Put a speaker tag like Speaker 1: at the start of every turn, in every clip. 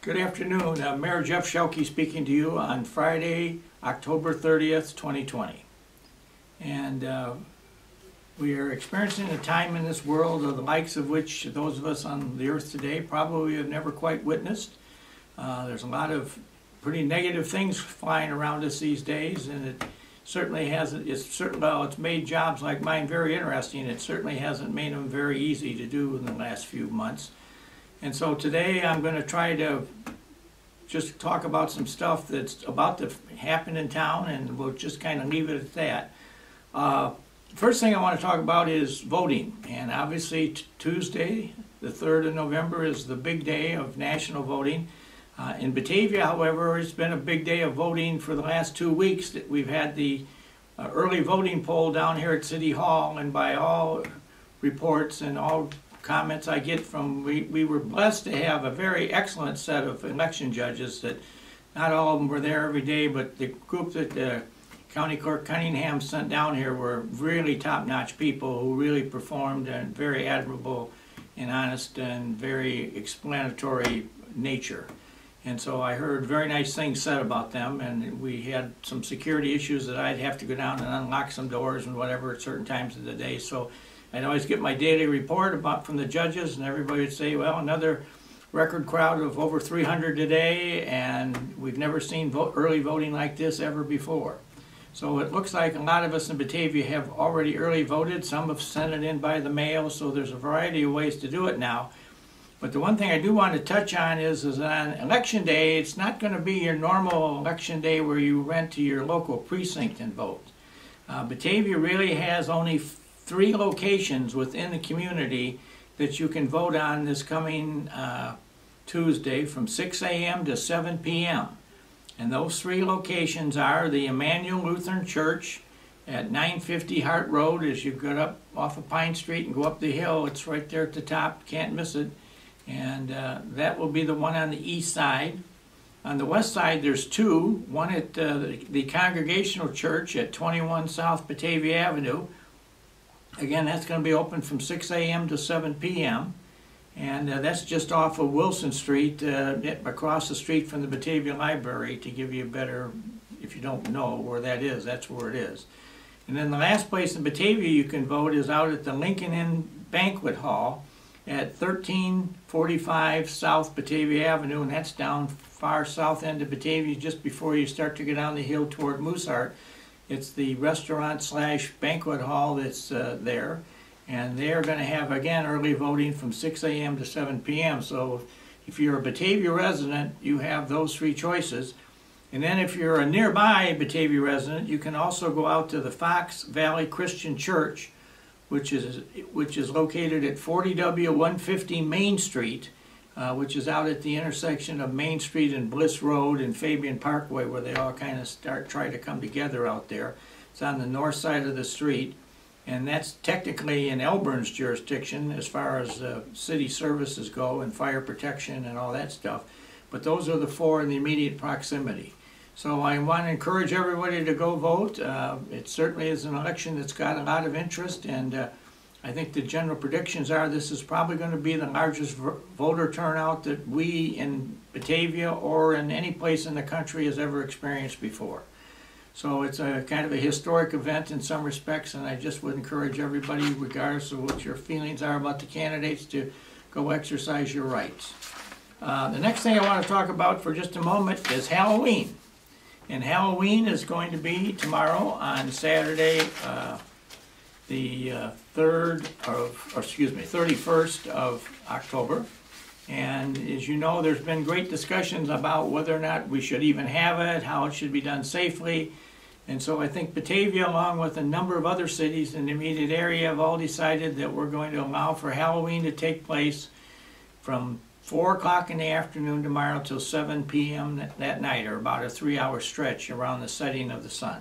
Speaker 1: Good afternoon. Mayor Jeff Schielke speaking to you on Friday, October 30th, 2020. And we are experiencing a time in this world of the likes of which those of us on the earth today probably have never quite witnessed. There's a lot of pretty negative things flying around us these days, and it certainly hasn't, well, it's made jobs like mine very interesting. It certainly hasn't made them very easy to do in the last few months. And so today I'm going to try to just talk about some stuff that's about to happen in town, and we'll just kind of leave it at that. First thing I want to talk about is voting. And obviously Tuesday, the 3rd of November, is the big day of national voting. In Batavia, however, it's been a big day of voting for the last 2 weeks. We've had the early voting poll down here at City Hall, and by all reports and all comments I get from, we were blessed to have a very excellent set of election judges. That not all of them were there every day, but the group that County Clerk Cunningham sent down here were really top-notch people who really performed in very admirable and honest and very explanatory nature. And so I heard very nice things said about them, and we had some security issues that I'd have to go down and unlock some doors and whatever at certain times of the day. So I'd always get my daily report from the judges, and everybody would say, well, another record crowd of over 300 today, and we've never seen early voting like this ever before. So it looks like a lot of us in Batavia have already early voted. Some have sent it in by the mail, so there's a variety of ways to do it now. But the one thing I do want to touch on is on Election Day, it's not going to be your normal election day where you rent to your local precinct and vote. Batavia really has only 3 locations within the community that you can vote on this coming Tuesday from 6 a.m. to 7 p.m. And those 3 locations are the Emmanuel Lutheran Church at 950 Hart Road. As you get up off of Pine Street and go up the hill, it's right there at the top, can't miss it. And that will be the one on the east side. On the west side, there's 2. One at the Congregational Church at 21 South Batavia Avenue. Again, that's going to be open from 6 a.m. to 7 p.m. And that's just off of Wilson Street, across the street from the Batavia Library, to give you a better, if you don't know where that is, that's where it is. And then the last place in Batavia you can vote is out at the Lincoln Inn Banquet Hall at 1345 South Batavia Avenue, and that's down far south end of Batavia, just before you start to go down the hill toward Mooseheart. It's the restaurant/banquet hall that's there, and they're going to have, again, early voting from 6 a.m. to 7 p.m. So if you're a Batavia resident, you have those 3 choices. And then if you're a nearby Batavia resident, you can also go out to the Fox Valley Christian Church, which is located at 40W 150 Main Street, which is out at the intersection of Main Street and Bliss Road and Fabian Parkway, where they all kind of try to come together out there. It's on the north side of the street, and that's technically in Elburn's jurisdiction as far as city services go and fire protection and all that stuff. But those are the 4 in the immediate proximity. So I want to encourage everybody to go vote. It certainly is an election that's got a lot of interest, and I think the general predictions are this is probably going to be the largest voter turnout that we in Batavia or in any place in the country has ever experienced before. So it's a kind of a historic event in some respects, and I just would encourage everybody, regardless of what your feelings are about the candidates, to go exercise your rights. The next thing I want to talk about for just a moment is Halloween. And Halloween is going to be tomorrow on Saturday, the 31st of October. And as you know, there's been great discussions about whether or not we should even have it, how it should be done safely. And so I think Batavia, along with a number of other cities in the immediate area, have all decided that we're going to allow for Halloween to take place from 4 o'clock in the afternoon tomorrow till 7 p.m. that night, or about a 3-hour stretch around the setting of the sun.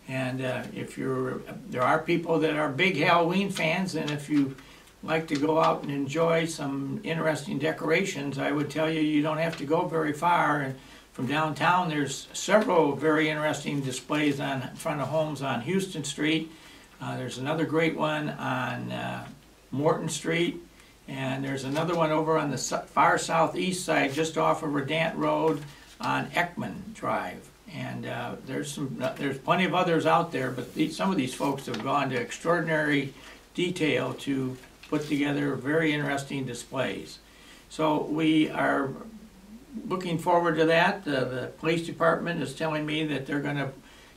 Speaker 1: And there are people that are big Halloween fans, and if you like to go out and enjoy some interesting decorations, I would tell you you don't have to go very far. And from downtown, there's several very interesting displays in front of homes on Houston Street. There's another great one on Morton Street. And there's another one over on the far southeast side, just off of Redant Road on Ekman Drive. And there's plenty of others out there, but some of these folks have gone to extraordinary detail to put together very interesting displays. So we are looking forward to that. The police department is telling me that they're going to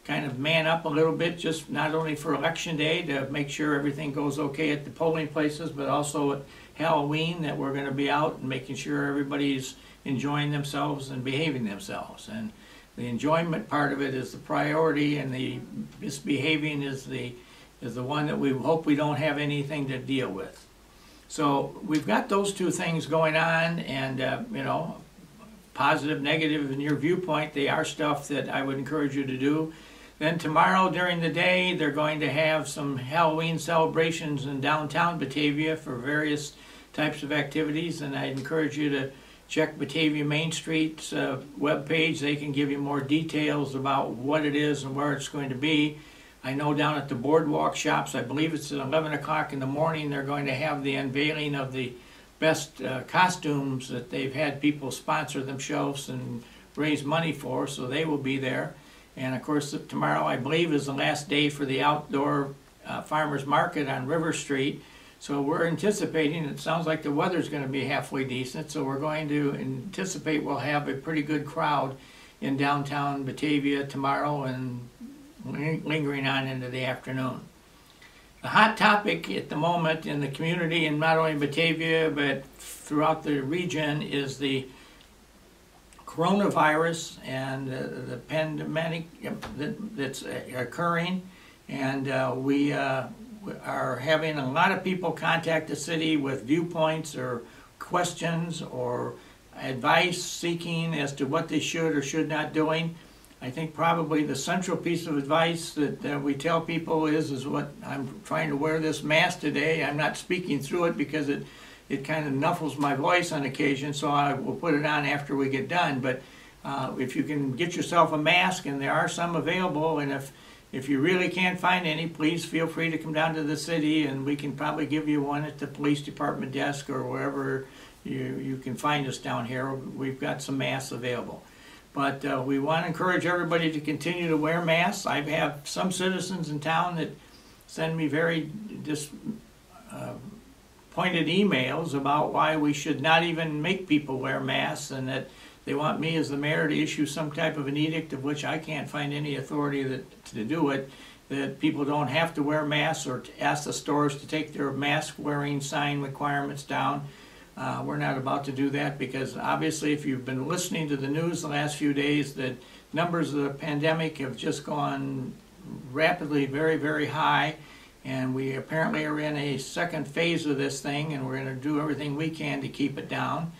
Speaker 1: kind of man up a little bit, just not only for election day to make sure everything goes okay at the polling places, but also at Halloween, that we're going to be out and making sure everybody's enjoying themselves and behaving themselves. And the enjoyment part of it is the priority, and the misbehaving is the one that we hope we don't have anything to deal with. So we've got those two things going on, and you know, positive, negative in your viewpoint, they are stuff that I would encourage you to do. Then tomorrow during the day, they're going to have some Halloween celebrations in downtown Batavia for various types of activities, and I encourage you to check Batavia Main Street's webpage. They can give you more details about what it is and where it's going to be. I know down at the Boardwalk Shops, I believe it's at 11 o'clock in the morning, they're going to have the unveiling of the best costumes that they've had people sponsor themselves and raise money for, so they will be there. And of course, tomorrow, I believe, is the last day for the outdoor farmers market on River Street. So we're anticipating, it sounds like the weather's going to be halfway decent, so we're going to anticipate we'll have a pretty good crowd in downtown Batavia tomorrow and lingering on into the afternoon. The hot topic at the moment in the community, and not only Batavia, but throughout the region, is the coronavirus and the pandemic that's occurring. And we are having a lot of people contact the city with viewpoints or questions or advice seeking as to what they should or should not doing. I think probably the central piece of advice that we tell people is what I'm trying to wear this mask today. I'm not speaking through it because it kind of muffles my voice on occasion, so I will put it on after we get done. But if you can get yourself a mask, and there are some available, and if you really can't find any, please feel free to come down to the city, and we can probably give you one at the police department desk or wherever you can find us down here. We've got some masks available. But we want to encourage everybody to continue to wear masks. I have some citizens in town that send me very pointed emails about why we should not even make people wear masks, and that they want me as the mayor to issue some type of an edict, of which I can't find any authority to do it, that people don't have to wear masks, or to ask the stores to take their mask wearing sign requirements down. We're not about to do that, because obviously if you've been listening to the news the last few days, the numbers of the pandemic have just gone rapidly very, very high, and we apparently are in a second phase of this thing, and we're going to do everything we can to keep it down,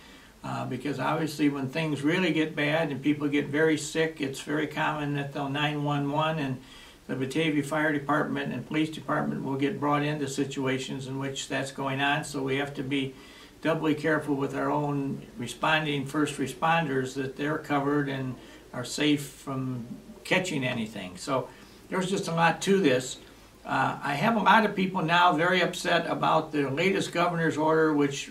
Speaker 1: because obviously when things really get bad and people get very sick, it's very common that they'll 911, and the Batavia Fire Department and Police Department will get brought into situations in which that's going on, so we have to be doubly careful with our own responding first responders, that they're covered and are safe from catching anything. So there's just a lot to this. I have a lot of people now very upset about the latest governor's order, which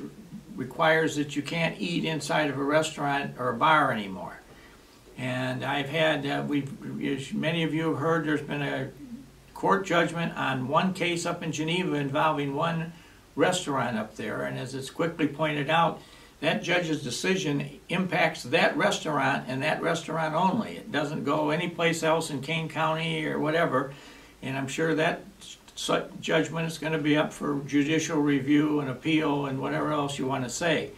Speaker 1: requires that you can't eat inside of a restaurant or a bar anymore. And I've had, as many of you have heard, there's been a court judgment on one case up in Geneva involving one restaurant up there, and as it's quickly pointed out, that judge's decision impacts that restaurant and that restaurant only. It doesn't go anyplace else in Kane County or whatever, and I'm sure that judgment is going to be up for judicial review and appeal and whatever else you want to say.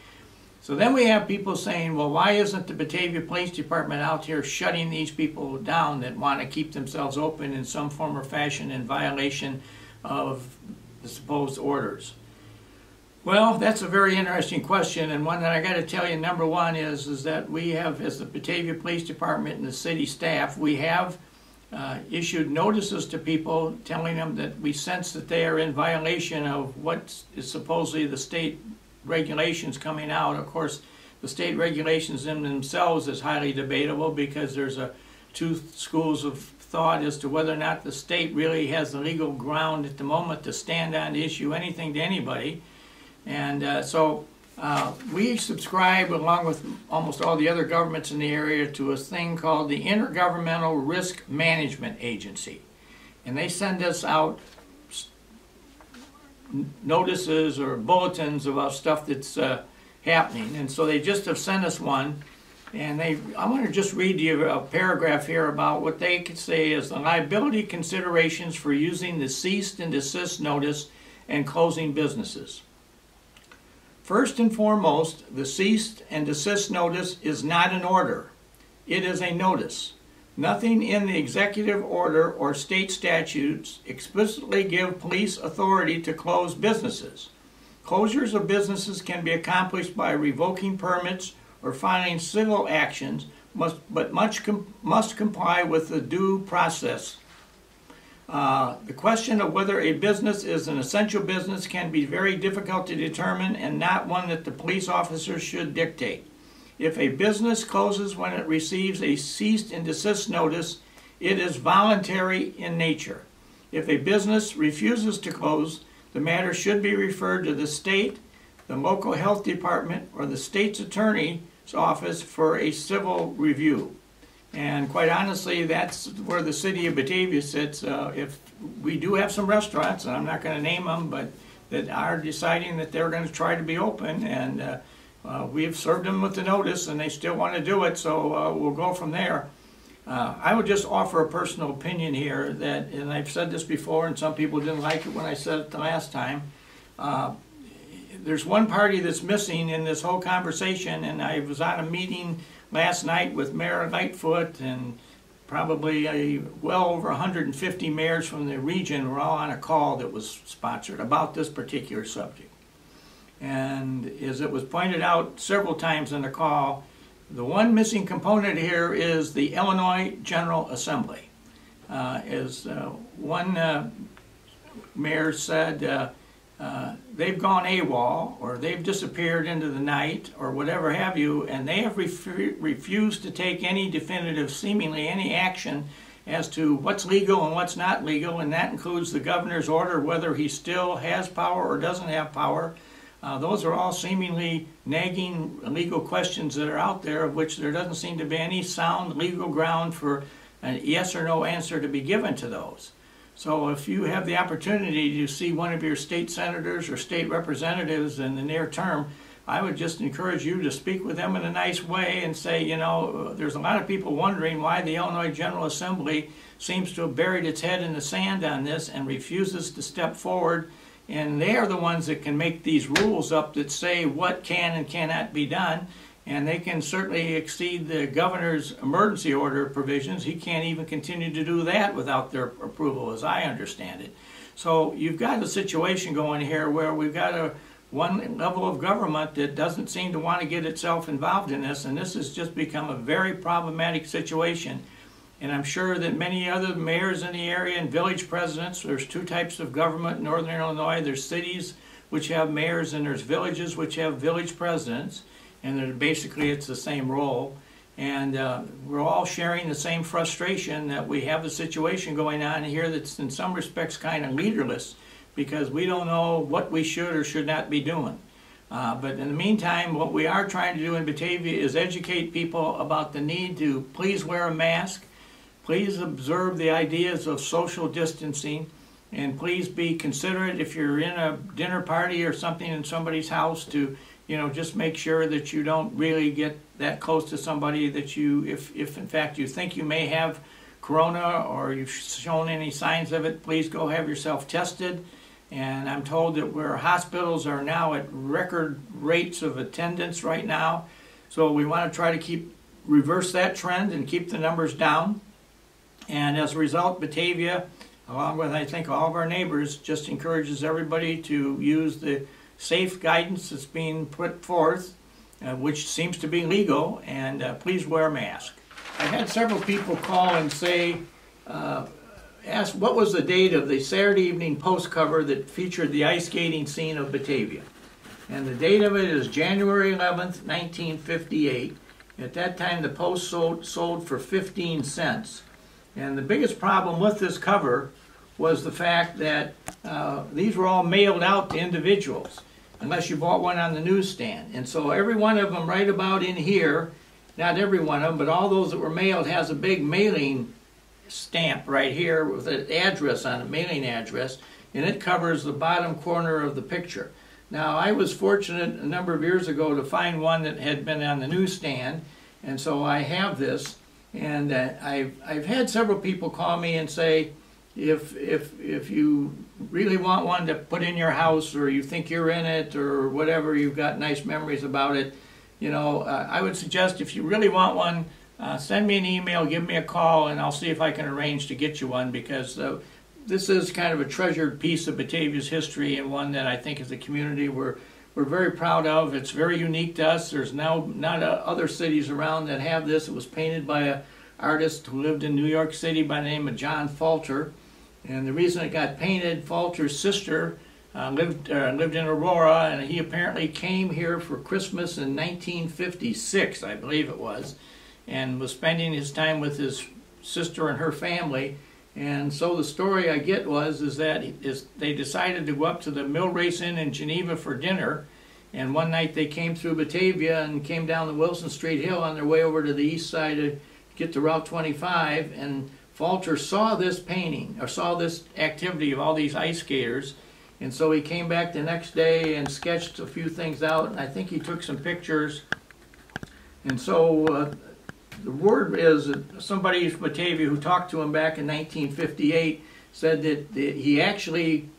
Speaker 1: So then we have people saying, well, why isn't the Batavia Police Department out here shutting these people down that want to keep themselves open in some form or fashion in violation of the supposed orders? Well, that's a very interesting question, and one that I got to tell you, number one, is that we have, as the Batavia Police Department and the city staff, we have issued notices to people telling them that we sense that they are in violation of what is supposedly the state regulations coming out. Of course, the state regulations in themselves is highly debatable, because there's two schools of thought as to whether or not the state really has the legal ground at the moment to stand on to issue anything to anybody. And we subscribe, along with almost all the other governments in the area, to a thing called the Intergovernmental Risk Management Agency. And they send us out notices or bulletins about stuff that's happening. And so they just have sent us one. And I want to just read you a paragraph here about what they could say is the liability considerations for using the cease and desist notice and closing businesses. First and foremost, the cease and desist notice is not an order. It is a notice. Nothing in the executive order or state statutes explicitly give police authority to close businesses. Closures of businesses can be accomplished by revoking permits or filing civil actions, but must comply with the due process. The question of whether a business is an essential business can be very difficult to determine and not one that the police officers should dictate. If a business closes when it receives a cease and desist notice, it is voluntary in nature. If a business refuses to close, the matter should be referred to the state, the local health department, or the state's attorney's office for a civil review. And quite honestly, that's where the city of Batavia sits. If we do have some restaurants, and I'm not going to name them, but that are deciding that they're going to try to be open, and we have served them with the notice, and they still want to do it, so we'll go from there. I would just offer a personal opinion here that, and I've said this before, and some people didn't like it when I said it the last time. There's one party that's missing in this whole conversation, and I was on a meeting last night with Mayor Lightfoot, and probably well over 150 mayors from the region were all on a call that was sponsored about this particular subject. And as it was pointed out several times in the call, the one missing component here is the Illinois General Assembly. As one mayor said, they've gone AWOL, or they've disappeared into the night, or whatever have you, and they have refused to take any definitive, seemingly any action as to what's legal and what's not legal, and that includes the governor's order, whether he still has power or doesn't have power. Those are all seemingly nagging legal questions that are out there, of which there doesn't seem to be any sound legal ground for a yes or no answer to be given to those. So if you have the opportunity to see one of your state senators or state representatives in the near term, I would just encourage you to speak with them in a nice way and say, you know, there's a lot of people wondering why the Illinois General Assembly seems to have buried its head in the sand on this and refuses to step forward. And they are the ones that can make these rules up that say what can and cannot be done. And they can certainly exceed the governor's emergency order provisions. He can't even continue to do that without their approval, as I understand it. So you've got a situation going here where we've got one level of government that doesn't seem to want to get itself involved in this, and this has just become a very problematic situation. And I'm sure that many other mayors in the area and village presidents, there's two types of government in northern Illinois. There's cities which have mayors, and there's villages which have village presidents. And basically it's the same role. And we're all sharing the same frustration that we have a situation going on here that's in some respects kind of leaderless, because we don't know what we should or should not be doing. But in the meantime, what we are trying to do in Batavia is educate people about the need to please wear a mask, please observe the ideas of social distancing, and please be considerate if you're in a dinner party or something in somebody's house to, you know, just make sure that you don't really get that close to somebody that you, if in fact you think you may have corona or you've shown any signs of it, please go have yourself tested. And I'm told that where hospitals are now at record rates of attendance right now. So we want to try to reverse that trend and keep the numbers down. And as a result, Batavia, along with I think all of our neighbors, just encourages everybody to use the safe guidance that's being put forth, which seems to be legal, and please wear a mask. I had several people call and say, ask what was the date of the Saturday Evening Post cover that featured the ice skating scene of Batavia. And the date of it is January 11th, 1958. At that time, the Post sold for 15 cents. And the biggest problem with this cover was the fact that these were all mailed out to individuals. unless you bought one on the newsstand. And so every one of them right about in here, not every one of them, but all those that were mailed has a big mailing stamp right here with an address on it, mailing address, and it covers the bottom corner of the picture. Now, I was fortunate a number of years ago to find one that had been on the newsstand, and so I have this, and I've had several people call me and say, if you really want one to put in your house, or you think you're in it, or whatever, you've got nice memories about it, you know, I would suggest if you really want one, send me an email, give me a call, and I'll see if I can arrange to get you one, because this is kind of a treasured piece of Batavia's history, and one that I think as a community we're very proud of. It's very unique to us. There's now not other cities around that have this. It was painted by an artist who lived in New York City by the name of John Falter. And the reason it got painted, Falter's sister lived in Aurora, and he apparently came here for Christmas in 1956, I believe it was, and was spending his time with his sister and her family. And so the story I get is that they decided to go up to the Mill Race Inn in Geneva for dinner, and one night they came through Batavia and came down the Wilson Street Hill on their way over to the east side to get to Route 25, and Falter saw this painting, or saw this activity of all these ice skaters, and so he came back the next day and sketched a few things out, and I think he took some pictures. And so the word is that somebody from Batavia who talked to him back in 1958 said that he actually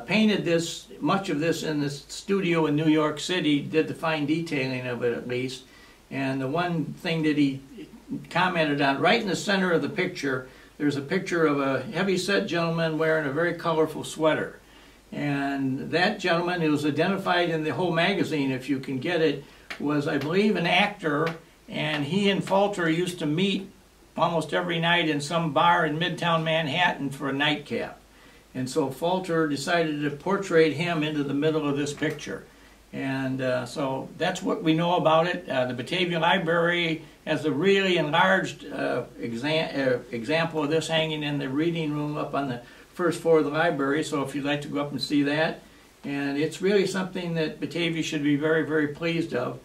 Speaker 1: painted this, much of this in the studio in New York City, did the fine detailing of it at least. And the one thing that he commented on, right in the center of the picture, there's a picture of a heavy-set gentleman wearing a very colorful sweater. And that gentleman, who was identified in the whole magazine, if you can get it, was, I believe, an actor, and he and Falter used to meet almost every night in some bar in Midtown Manhattan for a nightcap. And so Falter decided to portray him into the middle of this picture. And so that's what we know about it. The Batavia Library has a really enlarged example of this hanging in the reading room up on the first floor of the library, so if you'd like to go up and see that. And it's really something that Batavia should be very, very pleased of,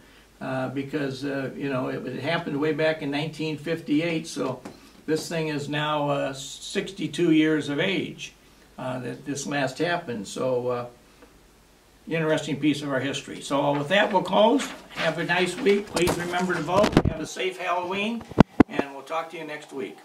Speaker 1: because you know, it happened way back in 1958, so this thing is now 62 years of age that this last happened. So interesting piece of our history. So with that, we'll close. Have a nice week. Please remember to vote. Have a safe Halloween, and we'll talk to you next week.